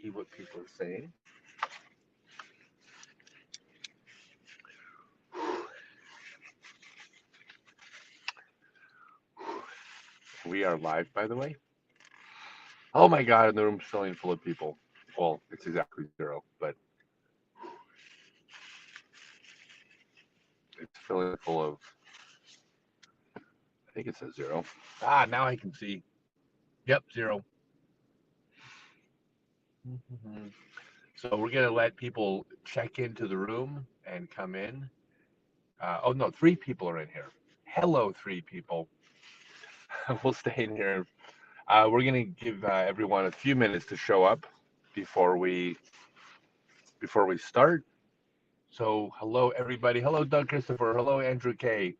see what people are saying. We are live, by the way. Oh my God, and the room's filling full of people. Well, it's exactly zero, but it's filling full of, I think it says zero. Ah, now I can see. Yep, zero. Mm-hmm. So we're going to let people check into the room and come in. Oh, no, three people are in here. Hello, three people. We'll stay in here. We're going to give everyone a few minutes to show up before we start. So, hello, everybody. Hello, Doug Christopher. Hello, Andrew K.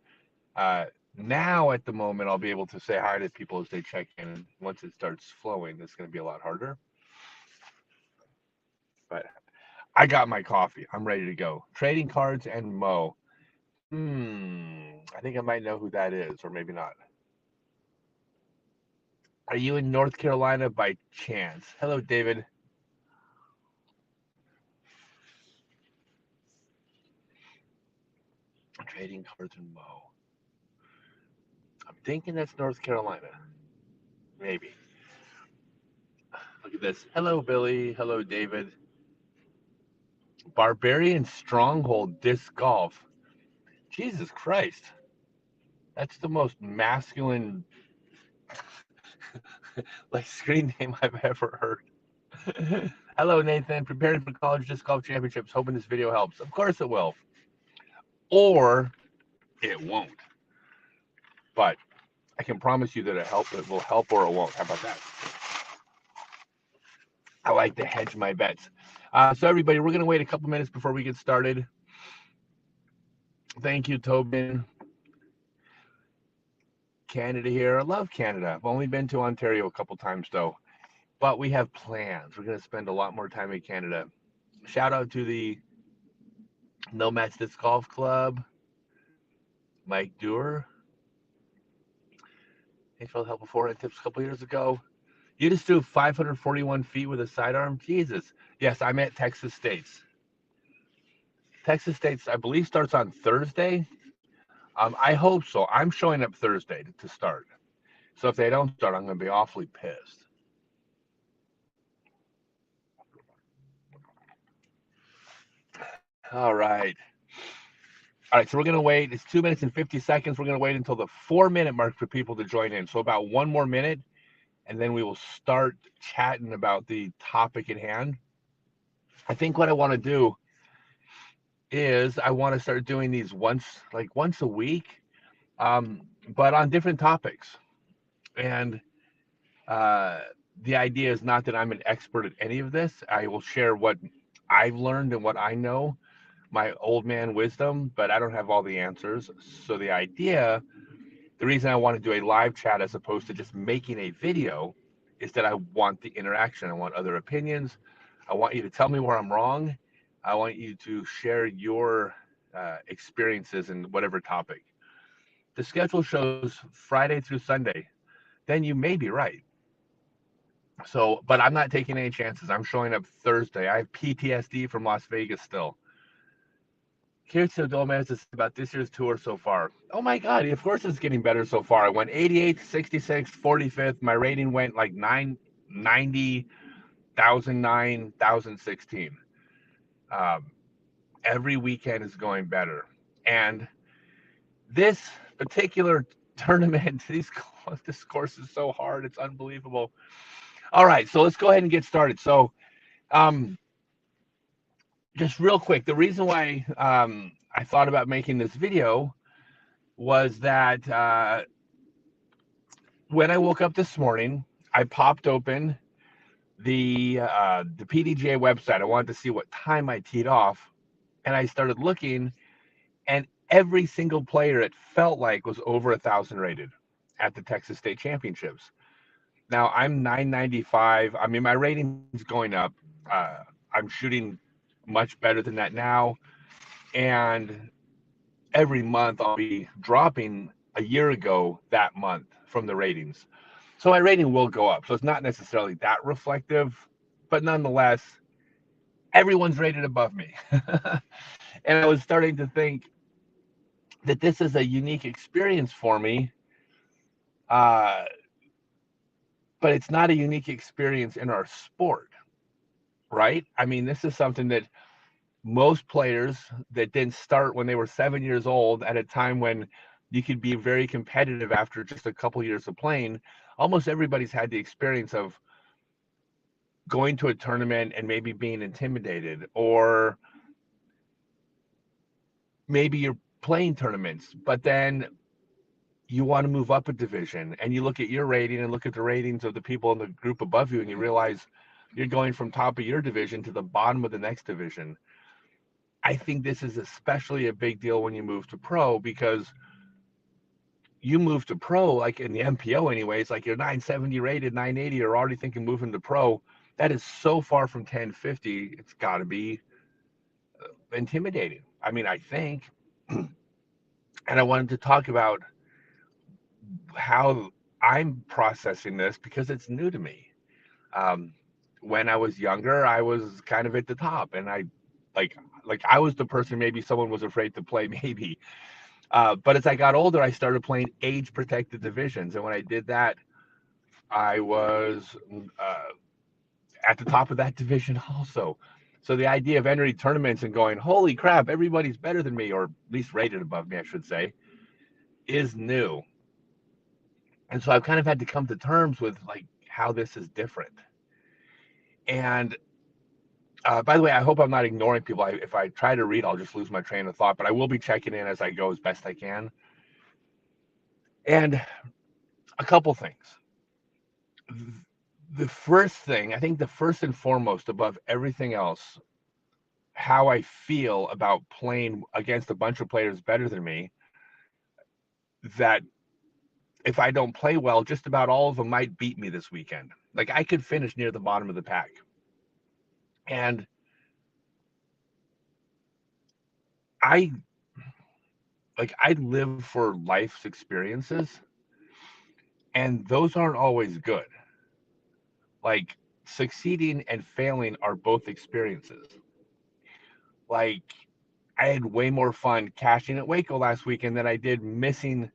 Uh, Now, at the moment, I'll be able to say hi to people as they check in. Once it starts flowing, it's going to be a lot harder. But I got my coffee. I'm ready to go. Trading cards and Mo. I think I might know who that is, or maybe not. Are you in North Carolina by chance? Hello, David. Trading cards and Mo. I'm thinking that's North Carolina. Maybe. Look at this. Hello, Billy. Hello, David. Barbarian Stronghold Disc Golf. Jesus Christ. That's the most masculine like screen name I've ever heard. Hello, Nathan. Preparing for college disc golf championships. Hoping this video helps. Of course it will. Or it won't. But I can promise you that it will help or it won't. How about that? I like to hedge my bets. So everybody, we're going to wait a couple minutes before we get started. Thank you, Tobin. Canada here. I love Canada. I've only been to Ontario a couple times though. But we have plans. We're going to spend a lot more time in Canada. Shout out to the No Match Disc Golf Club. Mike Dewar. Thanks for all the help before and tips a couple years ago. You just do 541 feet with a sidearm? Jesus. Yes, I'm at Texas State's. Texas State's, I believe, starts on Thursday. I hope so. I'm showing up Thursday to start. So if they don't start, I'm going to be awfully pissed. All right. All right, so we're going to wait. It's 2 minutes and 50 seconds. We're going to wait until the 4-minute mark for people to join in. So about one more minute, and then we will start chatting about the topic at hand. I think what I want to do is I want to start doing these once a week, but on different topics. And the idea is not that I'm an expert at any of this. I will share what I've learned and what I know, my old man wisdom, but I don't have all the answers. So the reason I want to do a live chat as opposed to just making a video is that I want the interaction. I want other opinions. I want you to tell me where I'm wrong. I want you to share your experiences in whatever topic. The schedule shows Friday through Sunday. Then you may be right. So, but I'm not taking any chances. I'm showing up Thursday. I have PTSD from Las Vegas still. Here's the Gomez is about this year's tour so far. Oh my God, of course it's getting better so far. I went 88th, 66th, 45th. My rating went like 990, 1009, 1016. Every weekend is going better. And this particular tournament, this course is so hard. It's unbelievable. All right, so let's go ahead and get started. So, just real quick, the reason why I thought about making this video was that when I woke up this morning, I popped open the PDGA website. I wanted to see what time I teed off, and I started looking, and every single player it felt like was over 1,000 rated at the Texas State Championships. Now I'm 995. I mean, my rating's going up. I'm shooting much better than that now, and every month I'll be dropping a year ago that month from the ratings. So my rating will go up. So it's not necessarily that reflective, but nonetheless, everyone's rated above me. And I was starting to think that this is a unique experience for me, uh, but it's not a unique experience in our sport, right? I mean, this is something that most players that didn't start when they were 7 years old at a time when you could be very competitive after just a couple years of playing, almost everybody's had the experience of going to a tournament and maybe being intimidated, or maybe you're playing tournaments, but then you want to move up a division and you look at your rating and look at the ratings of the people in the group above you and you realize you're going from top of your division to the bottom of the next division. I think this is especially a big deal when you move to pro, because you move to pro, like in the MPO anyways, like you're 970 rated, 980, you're already thinking moving to pro. That is so far from 1050. It's got to be intimidating. I mean, I think, and I wanted to talk about how I'm processing this because it's new to me. Um, when I was younger, I was kind of at the top, and like like I was the person maybe someone was afraid to play, maybe. But as I got older, I started playing age protected divisions, and when I did that, I was at the top of that division also. So the idea of entering tournaments and going, holy crap, everybody's better than me, or at least rated above me, I should say, is new. And so I've kind of had to come to terms with like how this is different. And by the way, I hope I'm not ignoring people. If I try to read, I'll just lose my train of thought, but I will be checking in as I go as best I can. And a couple things. The first thing, I think the first and foremost above everything else, how I feel about playing against a bunch of players better than me, that if I don't play well, just about all of them might beat me this weekend. Like I could finish near the bottom of the pack. And I I live for life's experiences, and those aren't always good. Like succeeding and failing are both experiences. Like I had way more fun cashing at Waco last weekend than I did missing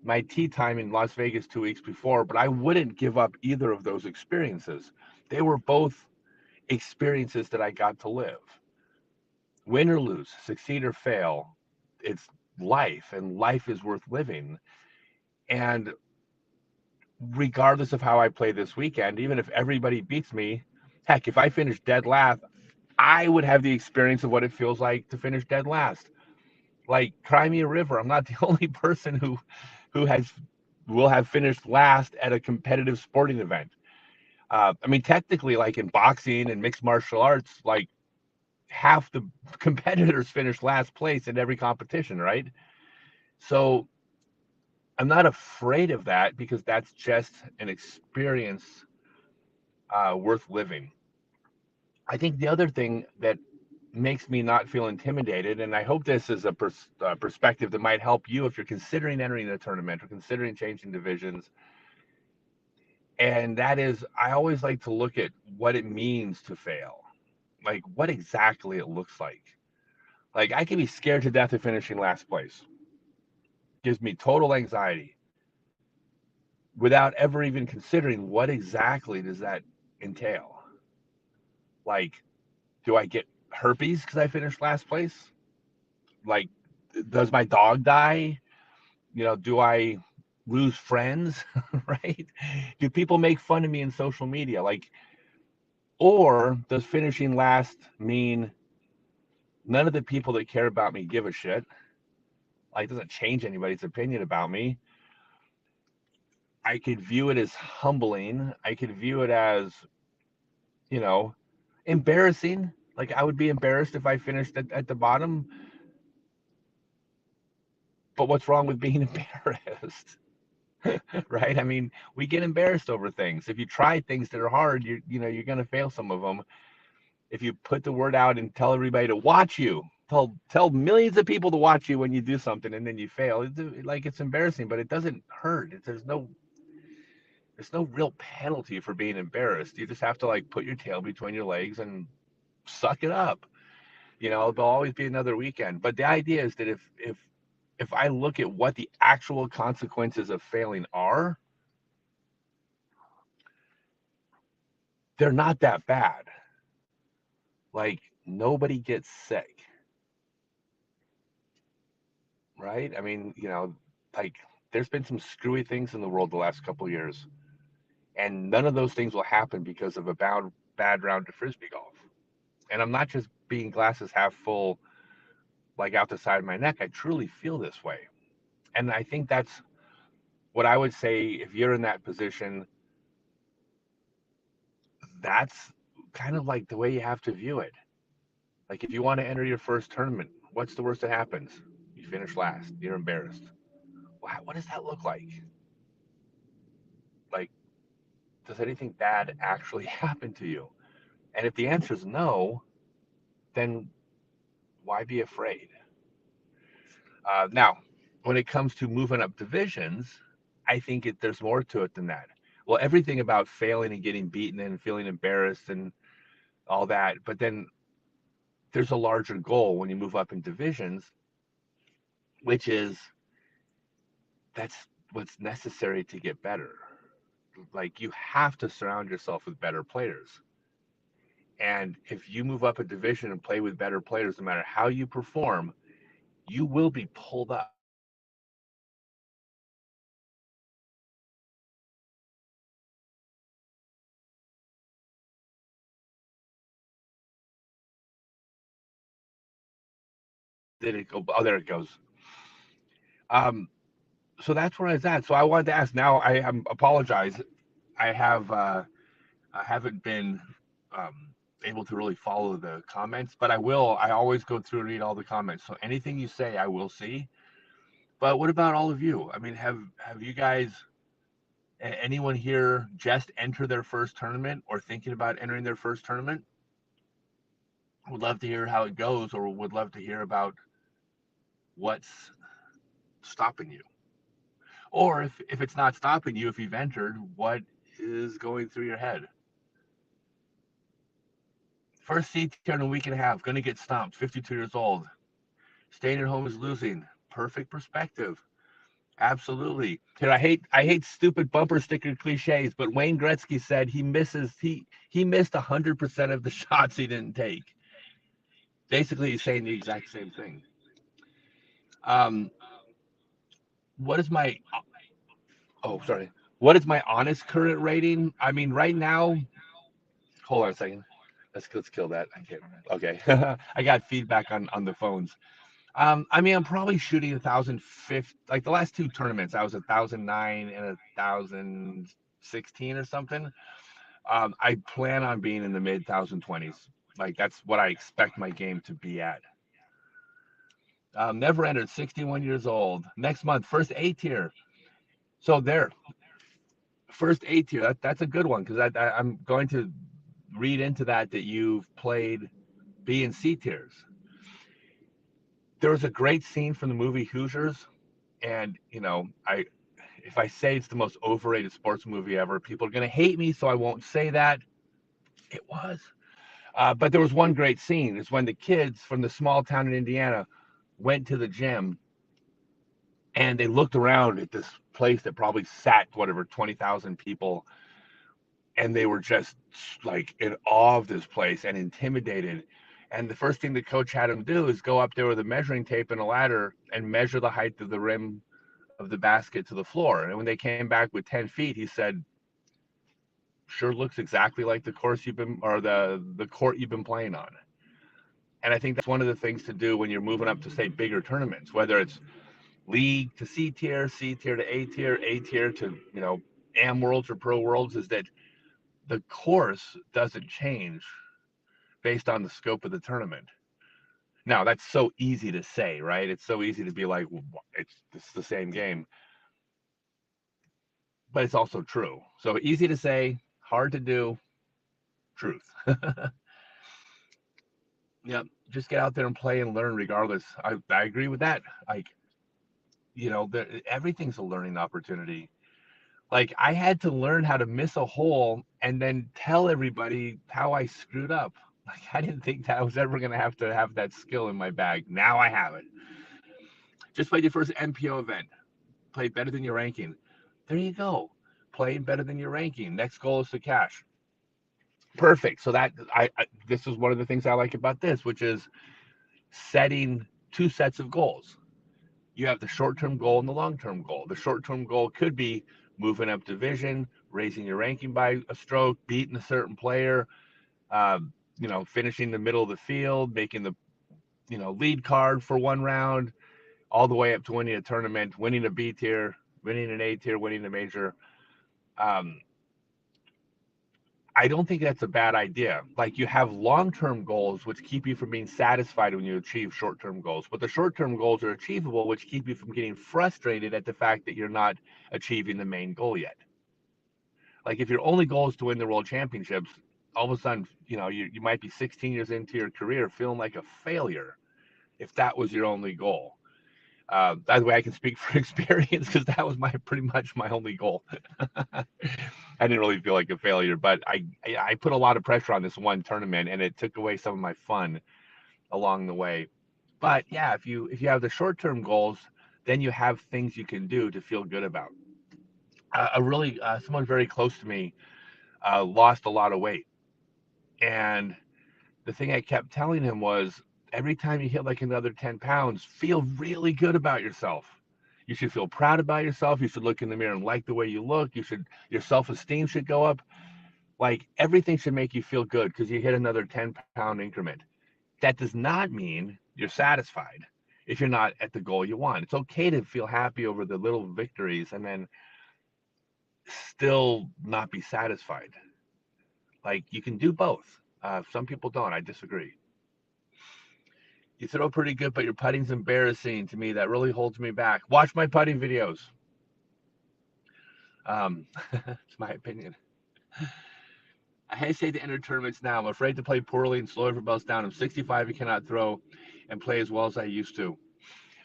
my tee time in Las Vegas 2 weeks before, but I wouldn't give up either of those experiences. They were both experiences that I got to live. Win or lose, succeed or fail, it's life, and life is worth living. And regardless of how I play this weekend, even if everybody beats me, heck, if I finish dead last, I would have the experience of what it feels like to finish dead last. Like cry me a river. I'm not the only person who has will have finished last at a competitive sporting event. I mean, technically, like in boxing and mixed martial arts, like half the competitors finish last place in every competition, right? So I'm not afraid of that because that's just an experience worth living. I think the other thing that makes me not feel intimidated, and I hope this is a perspective that might help you if you're considering entering a tournament or considering changing divisions, and that is I always like to look at what it means to fail, like what exactly it looks like. Like I can be scared to death of finishing last place. Gives me total anxiety without ever even considering what exactly does that entail. Like, do I get herpes because I finished last place? Like, does my dog die? Do I lose friends? Right? Do people make fun of me in social media? Like, or does finishing last mean none of the people that care about me give a shit? Like, it doesn't change anybody's opinion about me. I could view it as humbling. I could view it as, you know, embarrassing. Like, I would be embarrassed if I finished at the bottom. But what's wrong with being embarrassed? Right? I mean, we get embarrassed over things. If you try things that are hard, you're going to fail some of them. If you put the word out and tell everybody to watch you, tell millions of people to watch you when you do something and then you fail, it's embarrassing, but it doesn't hurt. There's there's no real penalty for being embarrassed. You just have to like put your tail between your legs and suck it up. There'll always be another weekend. But the idea is that if I look at what the actual consequences of failing are, they're not that bad. Like nobody gets sick, right? I mean, like there's been some screwy things in the world the last couple of years, and none of those things will happen because of a bad round of frisbee golf. And I'm not just being glasses half full, like out the side of my neck. I truly feel this way, and I think that's what I would say. If you're in that position, that's kind of like the way you have to view it. Like if you want to enter your first tournament, what's the worst that happens? You finish last. You're embarrassed. What does that look like? Like, does anything bad actually happen to you? And if the answer is no, then why be afraid? Now, when it comes to moving up divisions, I think there's more to it than that. Well, everything about failing and getting beaten and feeling embarrassed and all that, but then there's a larger goal when you move up in divisions, which is that's what's necessary to get better. Like you have to surround yourself with better players. And if you move up a division and play with better players, no matter how you perform, you will be pulled up. Did it go? Oh, there it goes. Um, so that's where I was at. So I wanted to ask. Now apologize. I have I haven't been um, able to really follow the comments, but I will. I always go through and read all the comments. So anything you say, I will see. But what about all of you? I mean, have you guys anyone here just enter their first tournament or thinking about entering their first tournament? Would love to hear how it goes, or would love to hear about what's stopping you. Or if it's not stopping you, if you've entered, what is going through your head? First seat here in a week and a half, going to get stomped, 52 years old. Staying at home is losing. Perfect perspective. Absolutely. Here, I hate stupid bumper sticker cliches, but Wayne Gretzky said he missed 100% of the shots he didn't take. Basically, he's saying the exact same thing. Um, what is my oh sorry? What is my honest current rating? I mean, right now, hold on a second. Let's kill that. I can't. Okay, I got feedback on the phones. I mean, I'm probably shooting 1,050. Like the last two tournaments, I was 1,009 and 1,016 or something. I plan on being in the mid 1,020s. Like that's what I expect my game to be at. Never entered, 61 years old. Next month, first A tier. So there, first A tier. That's a good one because I'm going to read into that you've played B and C tiers. There was a great scene from the movie Hoosiers, and I if I say it's the most overrated sports movie ever, people are going to hate me, so I won't say that. It was. But there was one great scene. It's when the kids from the small town in Indiana went to the gym and they looked around at this place that probably sat, whatever, 20,000 people. And they were just like in awe of this place and intimidated. And the first thing the coach had them do is go up there with a measuring tape and a ladder and measure the height of the rim of the basket to the floor. And when they came back with 10 feet, he said, sure looks exactly like the course you've been or the court you've been playing on. And I think that's one of the things to do when you're moving up to say bigger tournaments, whether it's league to C tier to A tier to Am Worlds or Pro Worlds, is that the course doesn't change based on the scope of the tournament. Now that's so easy to say, right? It's so easy to be like, well, it's the same game, but it's also true. So easy to say, hard to do. Truth. Yep. Just get out there and play and learn regardless. I agree with that. Like, everything's a learning opportunity. Like, I had to learn how to miss a hole and then tell everybody how I screwed up. Like, I didn't think that I was ever going to have that skill in my bag. Now I have it. Just played your first MPO event. Play better than your ranking. There you go. Playing better than your ranking. Next goal is to cash. Perfect. So that this is one of the things I like about this, which is setting two sets of goals. You have the short-term goal and the long-term goal. The short-term goal could be moving up division, raising your ranking by a stroke, beating a certain player, finishing the middle of the field, making the lead card for one round, all the way up to winning a tournament, winning a B tier, winning an A tier, winning a major. I don't think that's a bad idea. Like, you have long-term goals which keep you from being satisfied when you achieve short-term goals, but the short-term goals are achievable, which keep you from getting frustrated at the fact that you're not achieving the main goal yet. Like, if your only goal is to win the world championships, all of a sudden, you might be 16 years into your career feeling like a failure if that was your only goal. By the way, I can speak from experience because that was pretty much my only goal. I didn't really feel like a failure, but I put a lot of pressure on this one tournament, and it took away some of my fun along the way. But yeah, if you have the short-term goals, then you have things you can do to feel good about. Someone very close to me lost a lot of weight, and the thing I kept telling him was, every time you hit like another 10 pounds, feel really good about yourself. You should feel proud about yourself. You should look in the mirror and like the way you look. Your self-esteem should go up. Like, everything should make you feel good because you hit another 10-pound increment. That does not mean you're satisfied if you're not at the goal you want. It's okay to feel happy over the little victories and then still not be satisfied. Like, you can do both. Some people don't. I disagree. You throw pretty good, but your putting's embarrassing to me. That really holds me back. Watch my putting videos. It's my opinion. I hesitate to enter tournaments now. I'm afraid to play poorly and slow everybody else down. I'm 65 and cannot throw and play as well as I used to.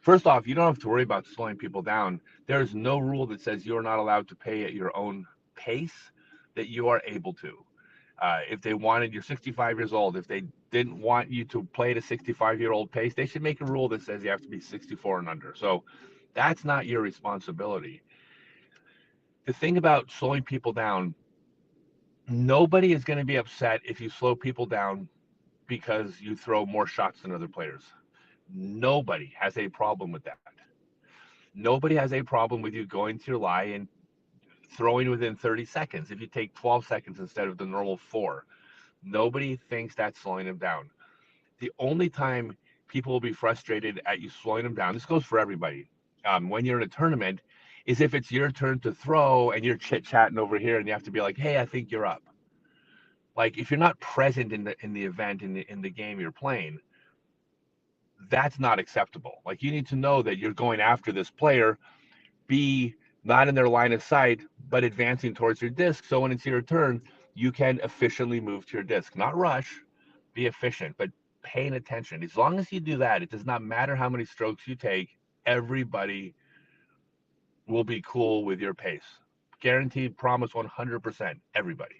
First off, you don't have to worry about slowing people down. There is no rule that says you're not allowed to play at your own pace that you are able to. If they wanted, you're 65 years old. If they didn't want you to play at a 65-year-old pace, they should make a rule that says you have to be 64 and under. So that's not your responsibility. The thing about slowing people down, nobody is going to be upset if you slow people down because you throw more shots than other players. Nobody has a problem with that. Nobody has a problem with you going to your lie and throwing within 30 seconds if you take 12 seconds instead of the normal 4. Nobody thinks that's slowing them down. The only time people will be frustrated at you slowing them down, this goes for everybody, when you're in a tournament, is if it's your turn to throw and you're chit-chatting over here and you have to be like, hey, I think you're up. Like, if you're not present in the event, in the game you're playing, that's not acceptable. Like, you need to know that you're going after this player, be not in their line of sight, but advancing towards your disc. So when it's your turn, you can efficiently move to your disc. Not rush, be efficient, but paying attention. As long as you do that, it does not matter how many strokes you take, everybody will be cool with your pace. Guaranteed, promise, 100%, everybody.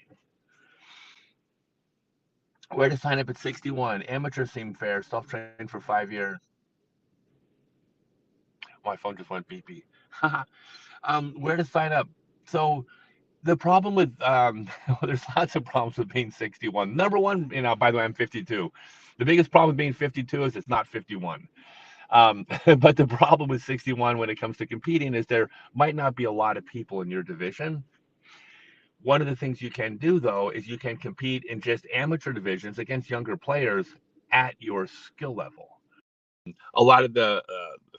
Where to sign up at 61? Amateur seem fair. Self-trained for 5 years. My phone just went beep beep. Where to sign up? So the problem with well, there's lots of problems with being 61. Number one, by the way, I'm 52. The biggest problem with being 52 is it's not 51. But the problem with 61 when it comes to competing is there might not be a lot of people in your division. One of the things you can do, though, is you can compete in just amateur divisions against younger players at your skill level. A lot of the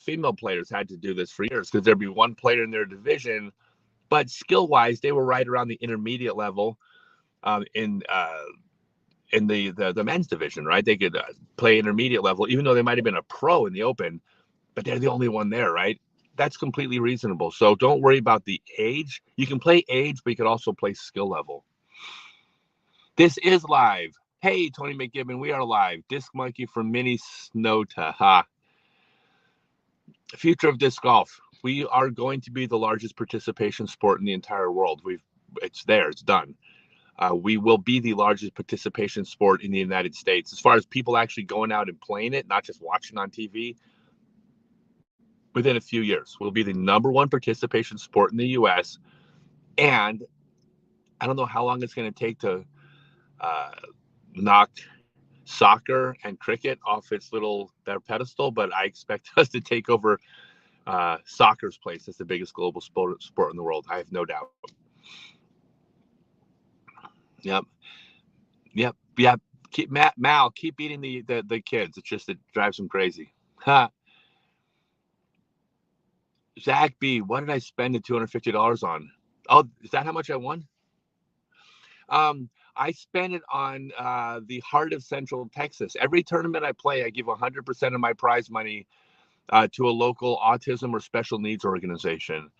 female players had to do this for years because there'd be one player in their division, but skill-wise, they were right around the intermediate level in the men's division, right? They could play intermediate level, even though they might have been a pro in the open, but they're the only one there, right? That's completely reasonable. So don't worry about the age. You can play age, but you can also play skill level. This is live. Hey, Tony McGibbon, we are live. Disc Monkey from Minnesota. Future of disc golf. We are going to be the largest participation sport in the entire world. It's there, it's done. We will be the largest participation sport in the United States as far as people actually going out and playing it, not just watching on TV. Within a few years, we'll be the #1 participation sport in the U.S. And I don't know how long it's going to take to uh, knock soccer and cricket off their pedestal, but I expect us to take over soccer's place as the biggest global sport in the world. I have no doubt. Yep. Yep. Yep. Mal, keep eating the kids. It drives them crazy. Ha. Zach B, what did I spend the $250 on? Oh, is that how much I won? I spent it on the heart of Central Texas. Every tournament I play, I give 100% of my prize money to a local autism or special needs organization.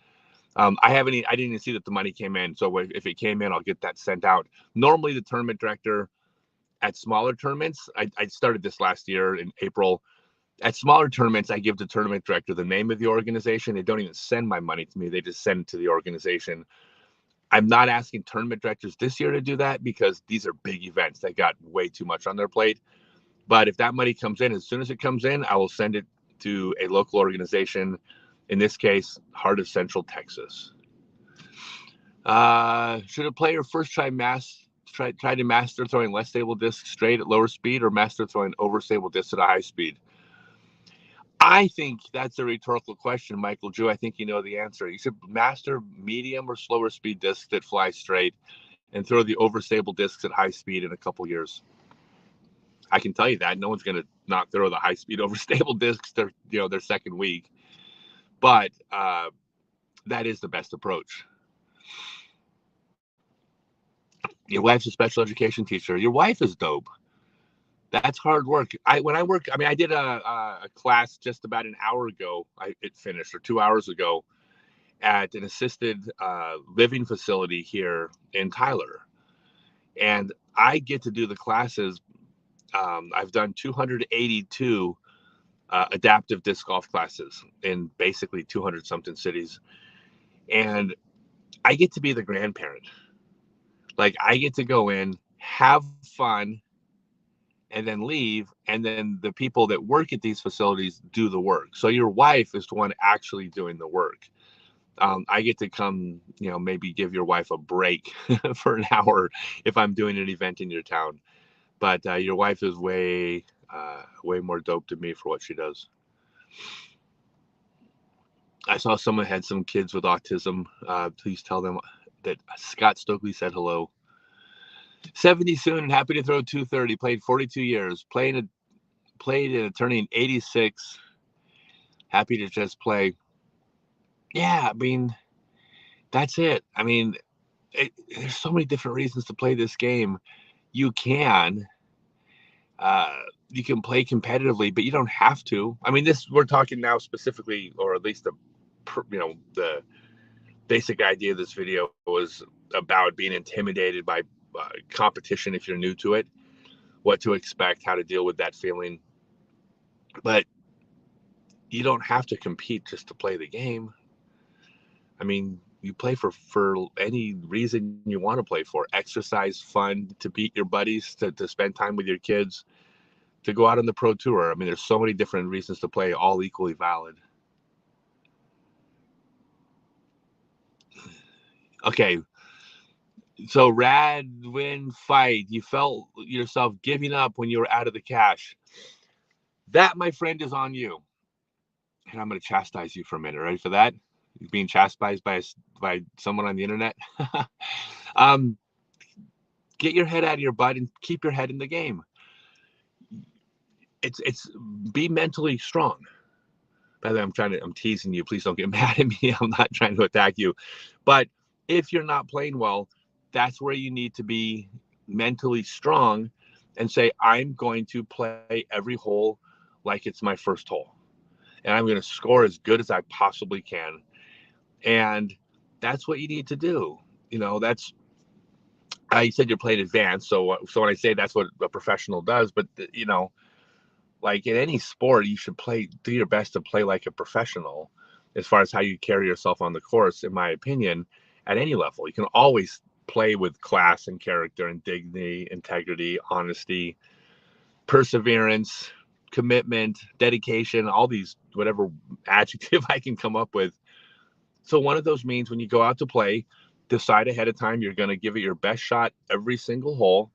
I didn't even see that the money came in. So if it came in, I'll get that sent out. Normally, the tournament director at smaller tournaments, I started this last year in April. At smaller tournaments, I give the tournament director the name of the organization. They don't even send my money to me. They just send it to the organization. I'm not asking tournament directors this year to do that because these are big events. They got way too much on their plate. But if that money comes in, as soon as it comes in, I will send it to a local organization. In this case, Heart of Central Texas. Should a player first try to master throwing less stable discs straight at lower speed or master throwing overstable discs at a high speed? I think that's a rhetorical question, Michael Drew. I think you know the answer. You should master medium or slower speed discs that fly straight and throw the overstable discs at high speed in a couple years. I can tell you that. No one's going to not throw the high speed overstable discs their second week. But that is the best approach. Your wife's a special education teacher. Your wife is dope. That's hard work. I did a class just about an hour ago. It finished, or 2 hours ago, at an assisted living facility here in Tyler, and I get to do the classes. I've done 282 adaptive disc golf classes in basically 200 something cities, and I get to be the grandparent. Like, I get to go in, have fun, and then leave, and then the people that work at these facilities do the work. So your wife is the one actually doing the work. I get to come, maybe give your wife a break for an hour if I'm doing an event in your town. But your wife is way more dope than me for what she does. I saw someone had some kids with autism. Please tell them that Scott Stokely said hello. 70 soon and happy to throw 230. Played 42 years. Played in a tourney in 86. Happy to just play. Yeah, I mean, that's it. I mean, there's so many different reasons to play this game. You can play competitively, but you don't have to. I mean, we're talking now specifically, or at least the basic idea of this video was about being intimidated by competition if you're new to it, what to expect, how to deal with that feeling. But you don't have to compete just to play the game. I mean, you play for any reason you want to play for. Exercise, fun, to beat your buddies, to spend time with your kids, to go out on the pro tour. I mean, there's so many different reasons to play, all equally valid. Okay. So rad win fight. You felt yourself giving up when you were out of the cash. That, my friend, is on you. And I'm going to chastise you for a minute. Ready for that? You're being chastised by someone on the internet. Get your head out of your butt and keep your head in the game. It's be mentally strong. By the way, I'm teasing you. Please don't get mad at me. I'm not trying to attack you. But if you're not playing well, that's where you need to be mentally strong and say, I'm going to play every hole like it's my first hole. And I'm going to score as good as I possibly can. And that's what you need to do. You said you're playing advanced. So when I say that's what a professional does, but like in any sport, you should do your best to play like a professional. as far as how you carry yourself on the course, in my opinion, at any level. You can always play with class and character and dignity, integrity, honesty, perseverance, commitment, dedication, all these, whatever adjective I can come up with. So one of those means when you go out to play, decide ahead of time you're going to give it your best shot every single hole.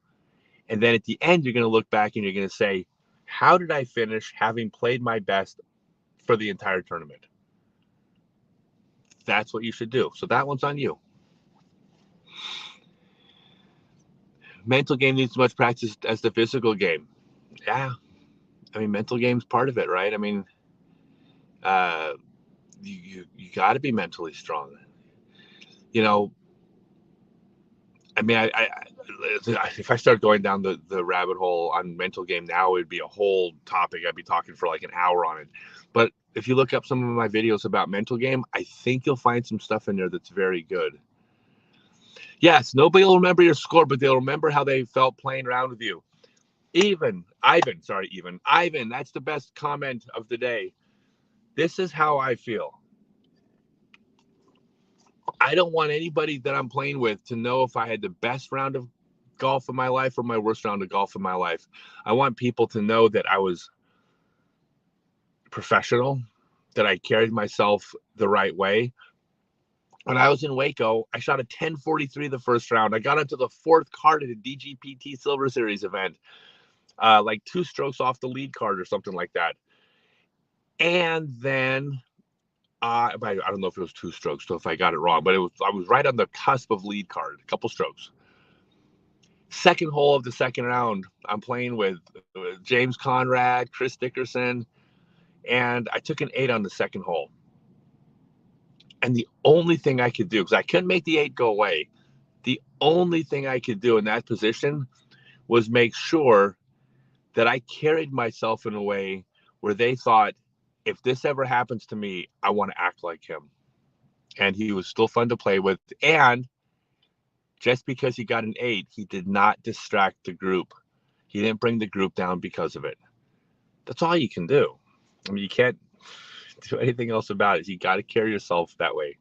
And then at the end, you're going to look back and you're going to say, how did I finish having played my best for the entire tournament? That's what you should do. So that one's on you. Mental game needs as much practice as the physical game. Yeah. I mean, mental game's part of it, right? I mean, uh, you got to be mentally strong. You know, I mean, if I start going down the rabbit hole on mental game now, it'd be a whole topic. I'd be talking for like an hour on it. But if you look up some of my videos about mental game, I think you'll find some stuff in there that's very good. Yes, nobody will remember your score, but they'll remember how they felt playing around with you. Ivan, that's the best comment of the day. This is how I feel. I don't want anybody that I'm playing with to know if I had the best round of golf of my life or my worst round of golf of my life. I want people to know that I was professional, that I carried myself the right way. When I was in Waco, I shot a 1043 the first round. I got into the fourth card at a DGPT Silver Series event, like 2 strokes off the lead card or something like that. And then I don't know if it was 2 strokes, so if I got it wrong, but I was right on the cusp of lead card, a couple strokes. Second hole of the second round, I'm playing with James Conrad, Chris Dickerson, and I took an 8 on the second hole. And the only thing I could do, because I couldn't make the 8 go away, the only thing I could do in that position was make sure that I carried myself in a way where they thought, if this ever happens to me, I want to act like him. And he was still fun to play with. And just because he got an 8, he did not distract the group. He didn't bring the group down because of it. That's all you can do. I mean, you can't do anything else about it. You got to carry yourself that way.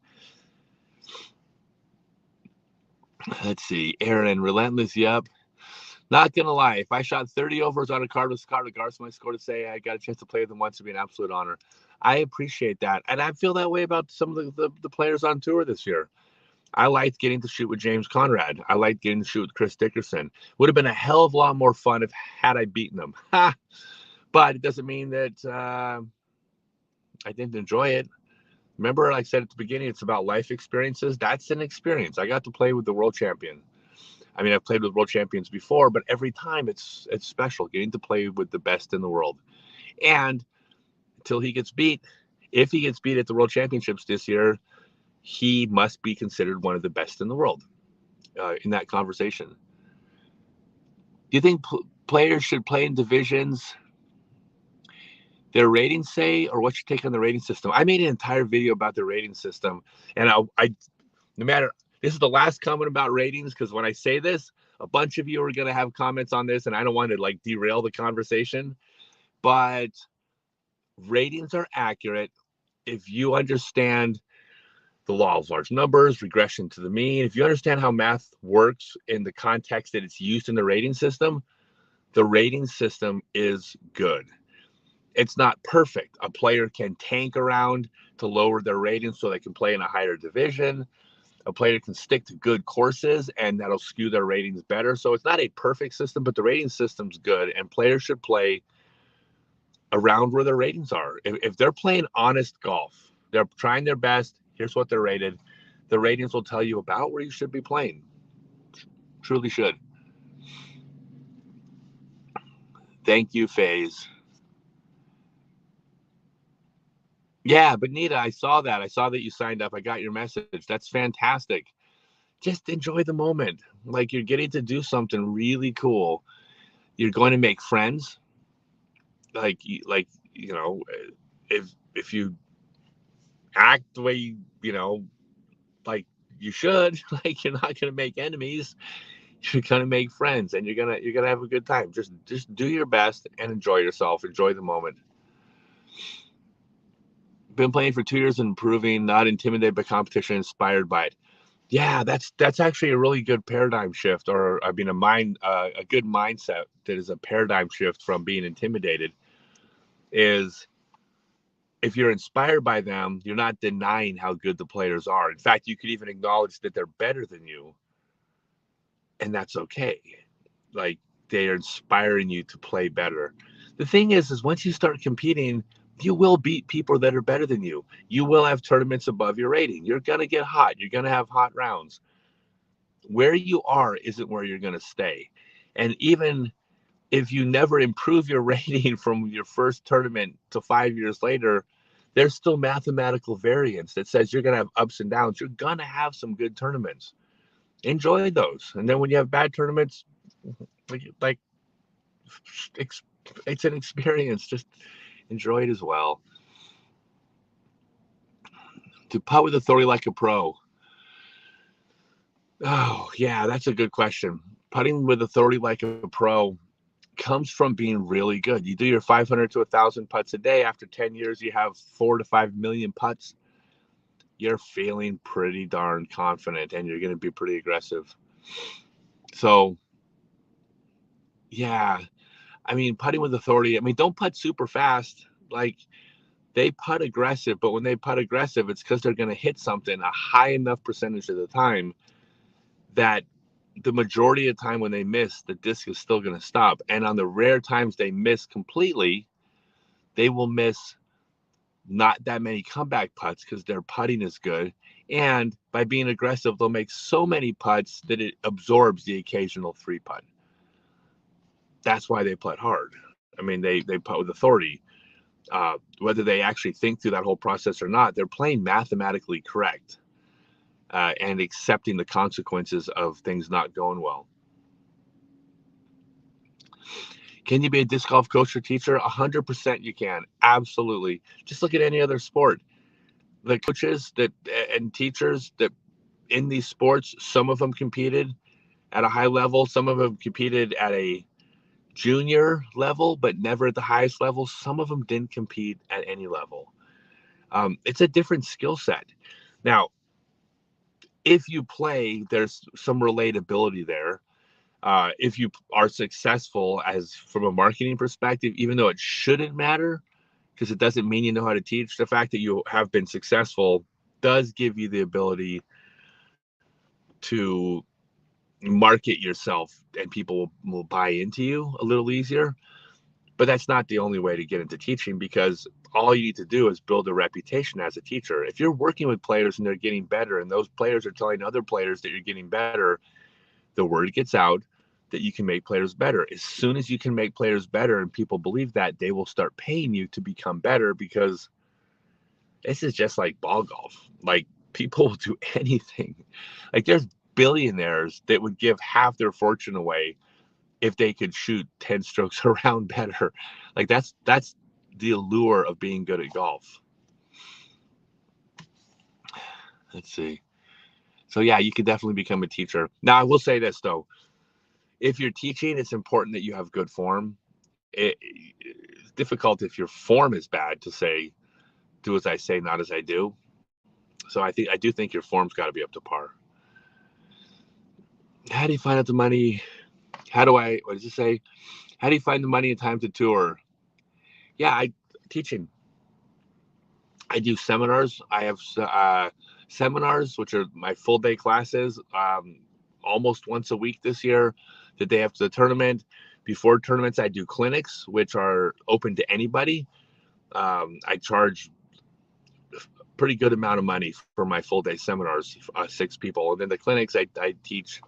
Let's see. Aaron, relentless. Yep. Not going to lie. If I shot 30 overs on a cardless card, regardless of my score, to say I got a chance to play with them once would be an absolute honor. I appreciate that. And I feel that way about some of the players on tour this year. I liked getting to shoot with James Conrad. I liked getting to shoot with Chris Dickerson. Would have been a hell of a lot more fun if had I beaten them. But it doesn't mean that I didn't enjoy it. Remember, like I said at the beginning, it's about life experiences. That's an experience. I got to play with the world champion. I mean, I've played with world champions before, but every time it's special getting to play with the best in the world. And until he gets beat, if he gets beat at the world championships this year, he must be considered one of the best in the world in that conversation. Do you think players should play in divisions their ratings say, or what's your take on the rating system? I made an entire video about the rating system, and I no matter, this is the last comment about ratings, because when I say this, a bunch of you are going to have comments on this, and I don't want to like derail the conversation, but ratings are accurate if you understand the law of large numbers, regression to the mean. If you understand how math works in the context that it's used in the rating system is good. It's not perfect. A player can tank around to lower their rating so they can play in a higher division. A player can stick to good courses and that'll skew their ratings better. So it's not a perfect system, but the rating system's good, and players should play around where their ratings are. If they're playing honest golf, they're trying their best, here's what they're rated. The ratings will tell you about where you should be playing. Truly should. Thank you, FaZe. Yeah, Benita, I saw that. I saw that you signed up. I got your message. That's fantastic. Just enjoy the moment. Like, you're getting to do something really cool. You're going to make friends. Like you know, if you act the way like you should, like, you're not going to make enemies. You're going to make friends, and you're gonna have a good time. Just do your best and enjoy yourself. Enjoy the moment. Been playing for 2 years and improving, not intimidated by competition, inspired by it. Yeah, that's actually a really good paradigm shift, or I mean, a good mindset that is a paradigm shift from being intimidated. Is if you're inspired by them, you're not denying how good the players are. In fact, you could even acknowledge that they're better than you, and that's okay. Like, they are inspiring you to play better. The thing is once you start competing, you will beat people that are better than you. You will have tournaments above your rating. You're gonna get hot. You're gonna have hot rounds. Where you are isn't where you're gonna stay. And even if you never improve your rating from your first tournament to 5 years later, there's still mathematical variance that says you're going to have ups and downs. You're going to have some good tournaments. Enjoy those. And then when you have bad tournaments, like it's an experience. Just enjoy it as well. To putt with authority like a pro. Oh, yeah, that's a good question. Putting with authority like a pro comes from being really good. You do your 500 to 1,000 putts a day. After 10 years, you have 4 to 5 million putts. You're feeling pretty darn confident, and you're going to be pretty aggressive. So, yeah, I mean, putting with authority. I mean, don't putt super fast. Like, they putt aggressive, but when they putt aggressive, it's because they're going to hit something a high enough percentage of the time that the majority of the time when they miss, the disc is still going to stop. And on the rare times they miss completely, they will miss not that many comeback putts because their putting is good. And by being aggressive, they'll make so many putts that it absorbs the occasional 3-putt. That's why they putt hard. I mean, they putt with authority. Whether they actually think through that whole process or not, they're playing mathematically correct and accepting the consequences of things not going well. Can you be a disc golf coach or teacher? 100% you can. Absolutely. Just look at any other sport. The coaches that and teachers that in these sports, some of them competed at a high level, some of them competed at a junior level, but never at the highest level. Some of them didn't compete at any level. It's a different skill set. Now, if you play, there's some relatability there. If you are successful as from a marketing perspective, even though it shouldn't matter, because it doesn't mean you know how to teach, the fact that you have been successful does give you the ability to market yourself, and people will buy into you a little easier. But that's not the only way to get into teaching, because all you need to do is build a reputation as a teacher. If you're working with players and they're getting better, and those players are telling other players that you're getting better, the word gets out that you can make players better. As soon as you can make players better and people believe that, they will start paying you to become better, because this is just like ball golf. Like, people will do anything. Like, there's billionaires that would give half their fortune away if they could shoot 10 strokes around better. Like, that's the allure of being good at golf. Let's see. So yeah, you could definitely become a teacher. Now, I will say this though. If you're teaching, it's important that you have good form. It's difficult if your form is bad to say, do as I say, not as I do. So I do think your form's got to be up to par. How do you find out the money? What does it say? How do you find the money and time to tour? Yeah, teaching. I do seminars. I have seminars, which are my full day classes, almost once a week this year, the day after the tournament. Before tournaments, I do clinics, which are open to anybody. I charge a pretty good amount of money for my full day seminars, 6 people. And then the clinics, I teach,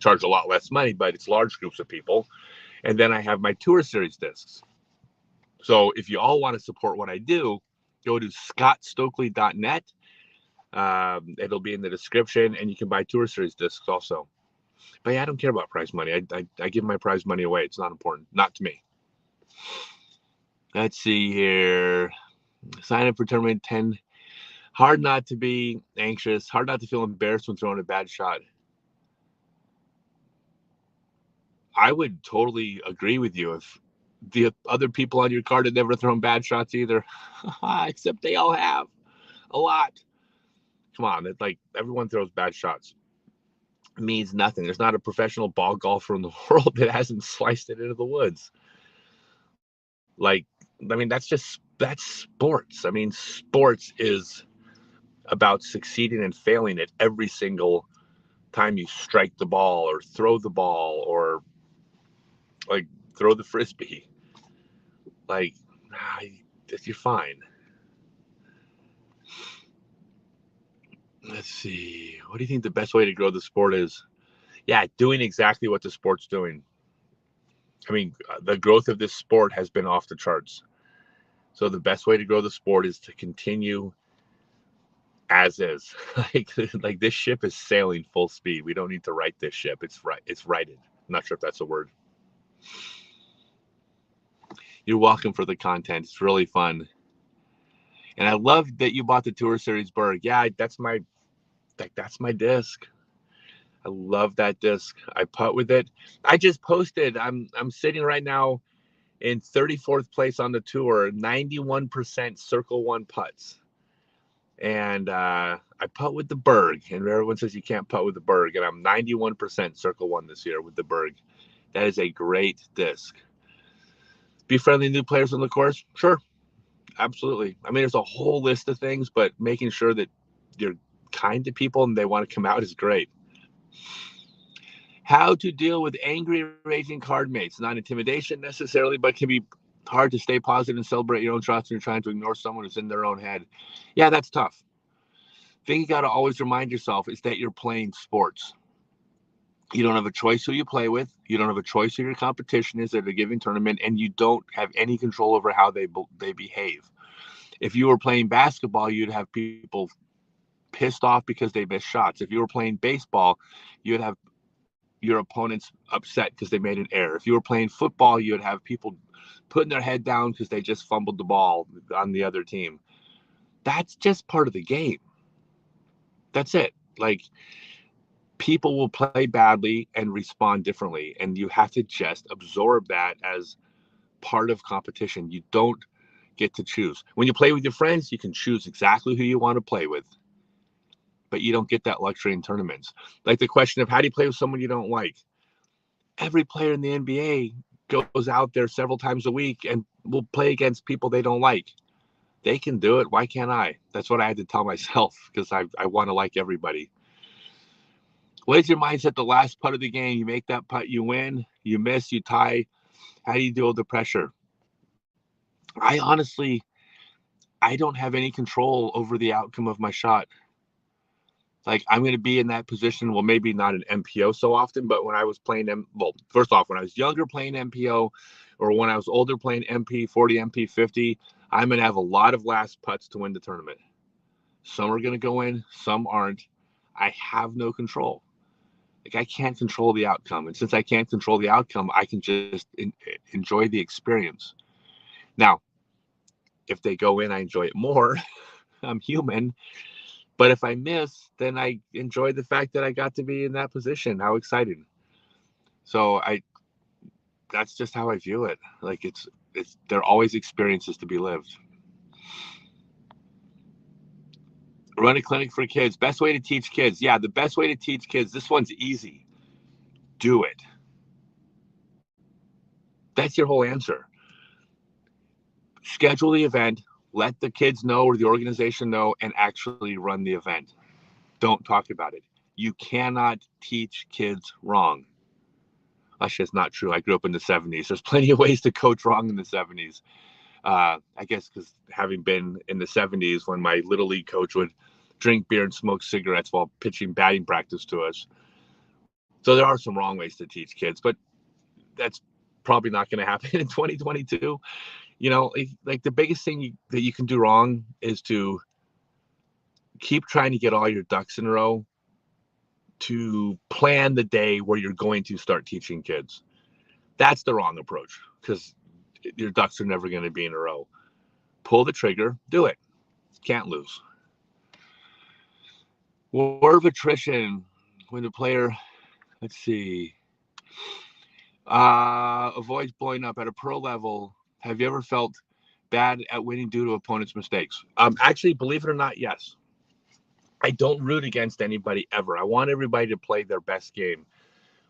charge a lot less money, but it's large groups of people. And then I have my tour series discs. So if you all want to support what I do, go to scottstokely.net. It'll be in the description, and you can buy tour series discs also. But yeah, I don't care about prize money. I give my prize money away. It's not important. Not to me. Let's see here. Sign up for tournament 10. Hard not to be anxious. Hard not to feel embarrassed when throwing a bad shot. I would totally agree with you. the other people on your card have never thrown bad shots either. Except they all have a lot. Come on, it's like everyone throws bad shots. It means nothing. There's not a professional ball golfer in the world that hasn't sliced it into the woods. Like, I mean, that's sports. I mean, sports is about succeeding and failing at every single time you strike the ball or throw the ball or like throw the frisbee. Like, you're fine. Let's see. What do you think the best way to grow the sport is? Yeah, doing exactly what the sport's doing. I mean, the growth of this sport has been off the charts. So the best way to grow the sport is to continue as is. like this ship is sailing full speed. We don't need to right this ship. It's right. It's righted. I'm not sure if that's a word. You're welcome for the content. It's really fun. And I love that you bought the Tour Series Berg. Yeah, that's my disc. I love that disc. I putt with it. I just posted. I'm sitting right now in 34th place on the tour, 91% circle one putts. And I putt with the Berg. And everyone says you can't putt with the Berg. And I'm 91% circle one this year with the Berg. That is a great disc. Be friendly to new players on the course? Sure. Absolutely. I mean, there's a whole list of things, but making sure that you're kind to people and they want to come out is great. How to deal with angry, raging card mates. Not intimidation necessarily, but can be hard to stay positive and celebrate your own shots when you're trying to ignore someone who's in their own head. Yeah, that's tough. Thing you got to always remind yourself is that you're playing sports. You don't have a choice who you play with. You don't have a choice who your competition is at a given tournament, and you don't have any control over how they behave. If you were playing basketball, you'd have people pissed off because they missed shots. If you were playing baseball, you'd have your opponents upset because they made an error. If you were playing football, you'd have people putting their head down because they just fumbled the ball on the other team. That's just part of the game. That's it. Like, people will play badly and respond differently, and you have to just absorb that as part of competition. You don't get to choose. When you play with your friends, you can choose exactly who you want to play with, but you don't get that luxury in tournaments. Like the question of how do you play with someone you don't like? Every player in the NBA goes out there several times a week and will play against people they don't like. They can do it. Why can't I? That's what I had to tell myself because I want to like everybody. What is your mindset the last putt of the game? You make that putt, you win, you miss, you tie. How do you deal with the pressure? I honestly, I don't have any control over the outcome of my shot. Like, I'm going to be in that position. Well, maybe not an MPO so often, but when I was playing first off, when I was younger playing MPO, or when I was older playing MP 40, MP 50, I'm going to have a lot of last putts to win the tournament. Some are going to go in, some aren't. I have no control. Like, I can't control the outcome. And since I can't control the outcome, I can just enjoy the experience. Now, if they go in, I enjoy it more. I'm human. But if I miss, then I enjoy the fact that I got to be in that position. How exciting. So that's just how I view it. Like, there are always experiences to be lived. Run a clinic for kids. Best way to teach kids. Yeah, the best way to teach kids. This one's easy. Do it. That's your whole answer. Schedule the event, let the kids know or the organization know, and actually run the event. Don't talk about it. You cannot teach kids wrong. That's just not true. I grew up in the 70s. There's plenty of ways to coach wrong in the 70s. I guess because having been in the 70s when my Little League coach would drink beer and smoke cigarettes while pitching batting practice to us. So there are some wrong ways to teach kids, but that's probably not going to happen in 2022. You know, like the biggest thing that you can do wrong is to keep trying to get all your ducks in a row to plan the day where you're going to start teaching kids. That's the wrong approach because your ducks are never going to be in a row. Pull the trigger, do it. Can't lose. War of attrition when the player, let's see. Avoids blowing up at a pro level. Have you ever felt bad at winning due to opponents' mistakes? Actually, believe it or not, yes. I don't root against anybody ever. I want everybody to play their best game.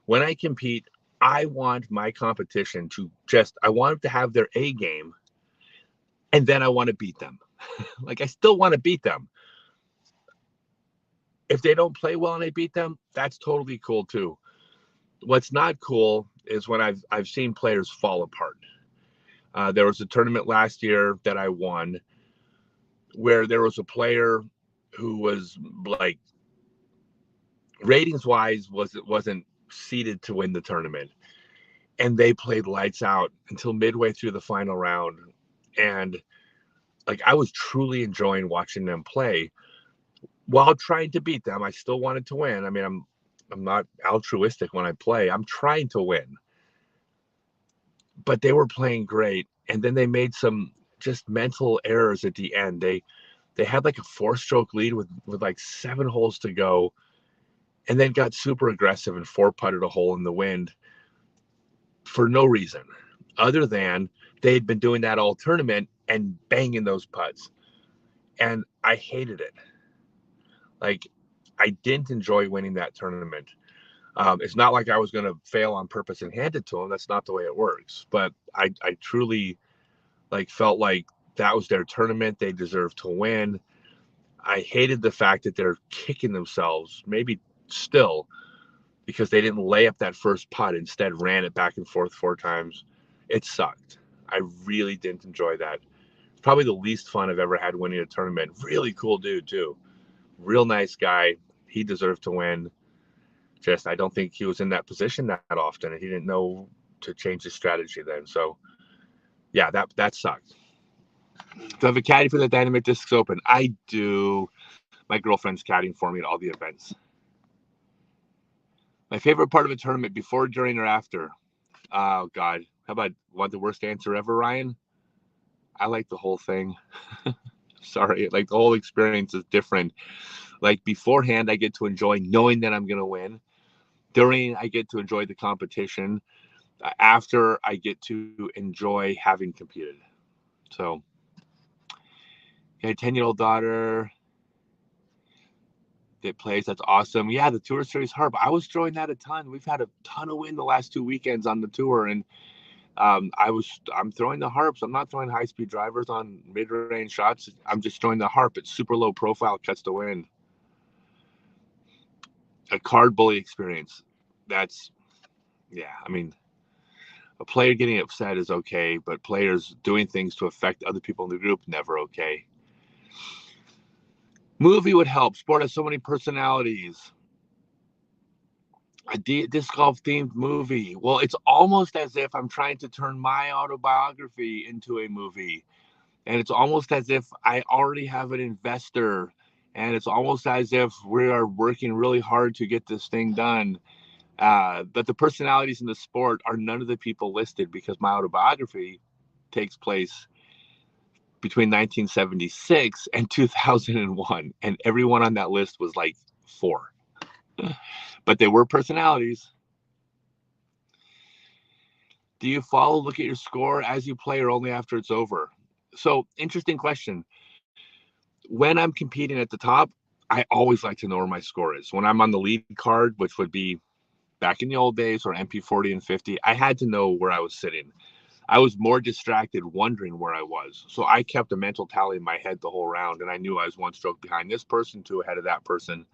When I compete, I want my competition to I want them to have their A game, and then I want to beat them. Like, I still want to beat them. If they don't play well and I beat them, that's totally cool too. What's not cool is when I've seen players fall apart. There was a tournament last year that I won where there was a player who was like ratings wise wasn't seeded to win the tournament, and they played lights out until midway through the final round, and like I was truly enjoying watching them play while trying to beat them. I still wanted to win. I mean, I'm not altruistic when I play. I'm trying to win, but they were playing great, and then they made some just mental errors at the end. They had like a 4-stroke lead with like 7 holes to go, and then got super aggressive and 4-putted a hole in the wind for no reason other than they had been doing that all tournament and banging those putts. And I hated it. Like, I didn't enjoy winning that tournament. It's not like I was going to fail on purpose and hand it to them. That's not the way it works. But I truly like felt like that was their tournament. They deserved to win. I hated the fact that they're kicking themselves, maybe still, because they didn't lay up that first putt, instead ran it back and forth 4 times. It sucked. I really didn't enjoy that. Probably the least fun I've ever had winning a tournament. Really cool dude too. Real nice guy. He deserved to win. Just I don't think he was in that position that often, and he didn't know to change his strategy then. So yeah, that sucked. Do I have a caddy for the Dynamite Discs Open? I do. My girlfriend's caddying for me at all the events. My favorite part of a tournament, before, during, or after? Oh God, how about want the worst answer ever, Ryan? I like the whole thing. Sorry, like the whole experience is different. Like beforehand, I get to enjoy knowing that I'm gonna win. During, I get to enjoy the competition. After, I get to enjoy having competed. So, okay, 10-year-old daughter that plays. That's awesome. Yeah, the Tour Series harp. I was throwing that a ton. We've had a ton of wind the last 2 weekends on the tour, and I'm throwing the harps. I'm not throwing high speed drivers on mid range shots. I'm just throwing the harp. It's super low profile, cuts the wind. A card bully experience. That's, yeah. I mean, a player getting upset is okay, but players doing things to affect other people in the group, never okay. Movie would help. Sport has so many personalities. A disc golf themed movie. Well, it's almost as if I'm trying to turn my autobiography into a movie. And it's almost as if I already have an investor. And it's almost as if we are working really hard to get this thing done. But the personalities in the sport are none of the people listed, because my autobiography takes place between 1976 and 2001. And everyone on that list was like 4. But they were personalities. Do you follow, look at your score as you play, or only after it's over? So, interesting question. When I'm competing at the top, I always like to know where my score is. When I'm on the lead card, which would be back in the old days, or MP40 and 50, I had to know where I was sitting. I was more distracted wondering where I was. So I kept a mental tally in my head the whole round, and I knew I was 1 stroke behind this person, 2 ahead of that person.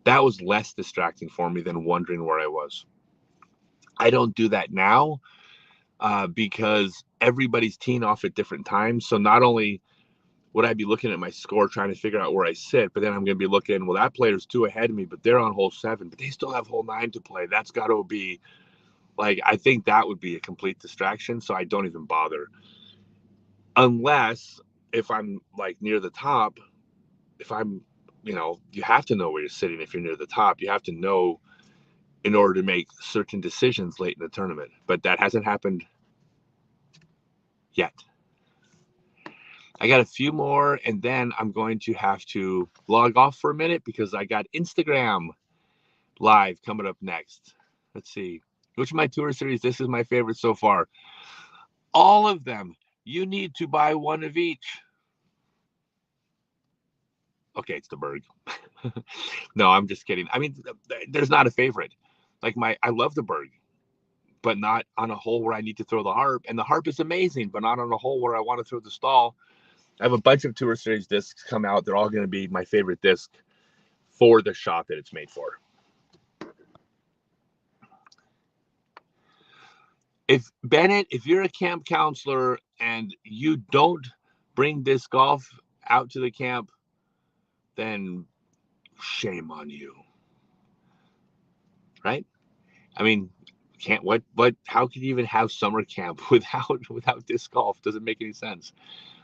That was less distracting for me than wondering where I was. I don't do that now, because everybody's teeing off at different times. So not only would I be looking at my score trying to figure out where I sit, but then I'm going to be looking, well, that player's 2 ahead of me, but they're on hole 7, but they still have hole 9 to play. That's got to be like, I think that would be a complete distraction. So I don't even bother, unless if I'm like near the top. If I'm, you have to know where you're sitting. If you're near the top, you have to know in order to make certain decisions late in the tournament. But that hasn't happened yet. I got a few more, and then I'm going to have to log off for a minute because I got Instagram live coming up next. Let's see. Which of my Tour Series discs is my favorite so far? All of them. You need to buy one of each. Okay, it's the Berg. No, I'm just kidding. I mean, there's not a favorite. Like I love the Berg, but not on a hole where I need to throw the harp. And the harp is amazing, but not on a hole where I want to throw the stall. I have a bunch of Tour Series discs come out. They're all going to be my favorite disc for the shot that it's made for. If Bennett, if you're a camp counselor and you don't bring disc golf out to the camp, then shame on you. Right? I mean, can't what how could you even have summer camp without disc golf? Doesn't make any sense.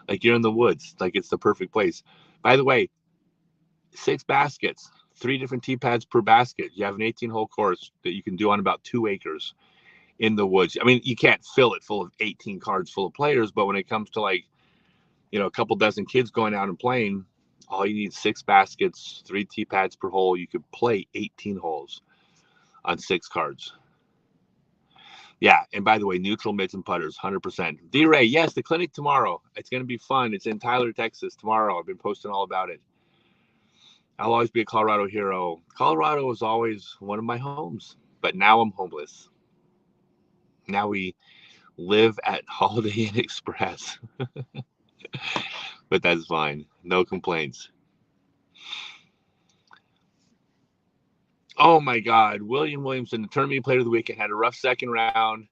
Like you're in the woods, like it's the perfect place. By the way, 6 baskets, 3 different tee pads per basket. You have an 18-hole course that you can do on about 2 acres in the woods. I mean, you can't fill it full of 18 cards full of players, but when it comes to like, a couple dozen kids going out and playing, all you need 6 baskets, 3 tee pads per hole. You could play 18 holes on 6 cards. Yeah, and by the way, neutral mitts and putters, 100%. D-Ray, yes, the clinic tomorrow. It's going to be fun. It's in Tyler, Texas tomorrow. I've been posting all about it. I'll always be a Colorado hero. Colorado was always one of my homes, but now I'm homeless. Now we live at Holiday Inn Express. But that's fine. No complaints. Oh my God. William Williamson, the tournament player of the weekend, had a rough second round.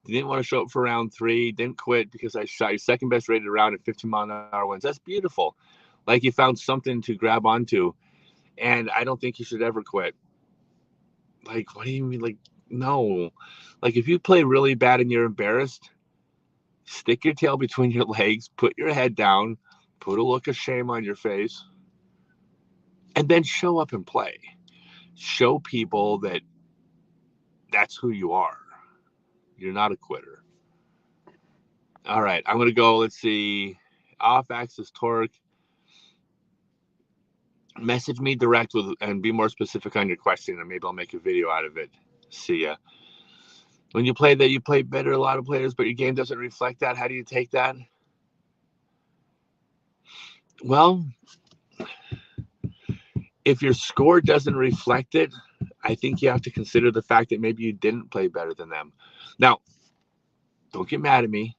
Didn't want to show up for round 3. Didn't quit because I shot your second best rated round at 15-mile-an-hour winds. That's beautiful. Like you found something to grab onto. And I don't think you should ever quit. Like, what do you mean? Like, no. Like, if you play really bad and you're embarrassed, stick your tail between your legs, put your head down, put a look of shame on your face, and then show up and play. Show people that that's who you are. You're not a quitter. All right, I'm going to go, let's see, off-axis torque. Message me direct with and be more specific on your question, and maybe I'll make a video out of it. See ya. When you play that, you play better a lot of players, but your game doesn't reflect that. How do you take that? Well, if your score doesn't reflect it, I think you have to consider the fact that maybe you didn't play better than them. Now, don't get mad at me.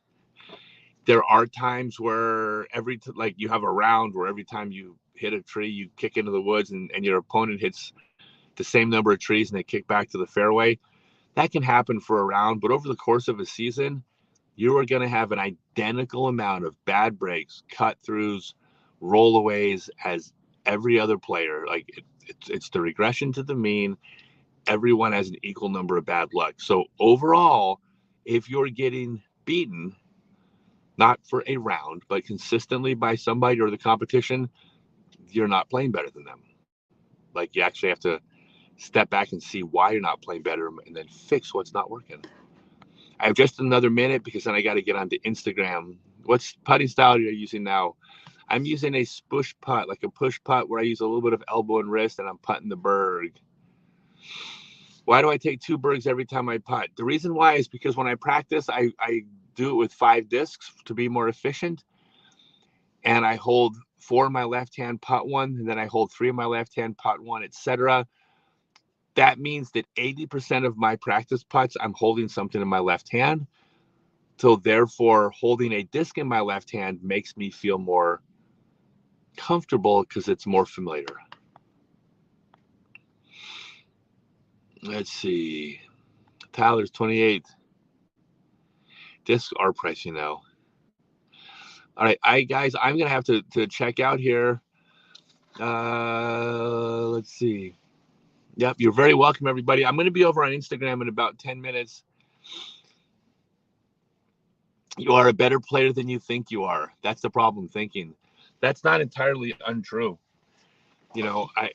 There are times where like you have a round where every time you hit a tree, you kick into the woods and your opponent hits the same number of trees and they kick back to the fairway. That can happen for a round, but over the course of a season, you are going to have an identical amount of bad breaks, cut throughs, rollaways as every other player. Like it's the regression to the mean. Everyone has an equal number of bad luck. So overall, if you're getting beaten, not for a round, but consistently by somebody or the competition, you're not playing better than them. Like you actually have to step back and see why you're not playing better and then fix what's not working. I have just another minute because then I got to get onto Instagram. What putting style are you using now? I'm using a push putt, like a push putt where I use a little bit of elbow and wrist and I'm putting the Berg. Why do I take 2 Bergs every time I putt? The reason why is because when I practice, I do it with 5 discs to be more efficient. And I hold 4 in my left hand, putt 1, and then I hold 3 in my left hand, putt 1, etc. That means that 80% of my practice putts, I'm holding something in my left hand. So therefore, holding a disc in my left hand makes me feel more comfortable because it's more familiar. Let's see. Tyler's 28. Discs are pricey now. All right, guys, I'm going to have to check out here. Let's see. Yep, you're very welcome, everybody. I'm going to be over on Instagram in about 10 minutes. You are a better player than you think you are. That's the problem, thinking. That's not entirely untrue. I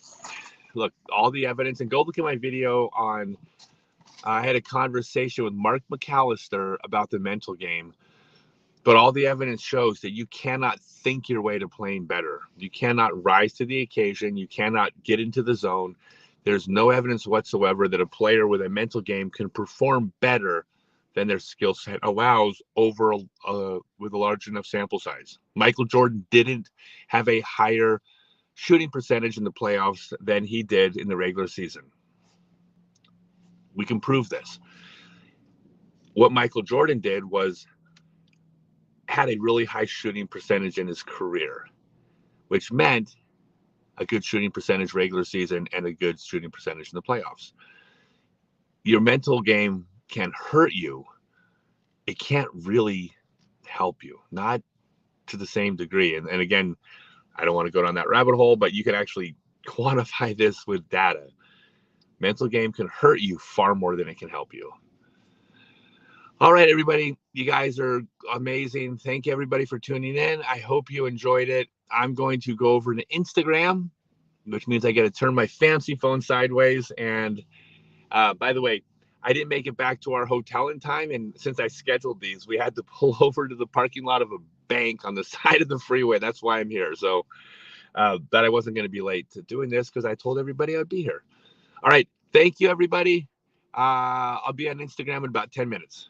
look, all the evidence, and go look at my video on, I had a conversation with Mark McAllister about the mental game, but all the evidence shows that you cannot think your way to playing better. You cannot rise to the occasion. You cannot get into the zone. There's no evidence whatsoever that a player with a mental game can perform better than their skill set allows over with a large enough sample size. Michael Jordan didn't have a higher shooting percentage in the playoffs than he did in the regular season. We can prove this. What Michael Jordan did was had a really high shooting percentage in his career, which meant a good shooting percentage regular season and a good shooting percentage in the playoffs. Your mental game can hurt you. It can't really help you, not to the same degree. And again, I don't want to go down that rabbit hole, but you can actually quantify this with data. Mental game can hurt you far more than it can help you. All right, everybody, you guys are amazing. Thank you, everybody, for tuning in. I hope you enjoyed it. I'm going to go over to Instagram, which means I got to turn my fancy phone sideways. And by the way, I didn't make it back to our hotel in time. And since I scheduled these, we had to pull over to the parking lot of a bank on the side of the freeway. That's why I'm here. So that I wasn't going to be late to doing this because I told everybody I'd be here. All right. Thank you, everybody. I'll be on Instagram in about 10 minutes.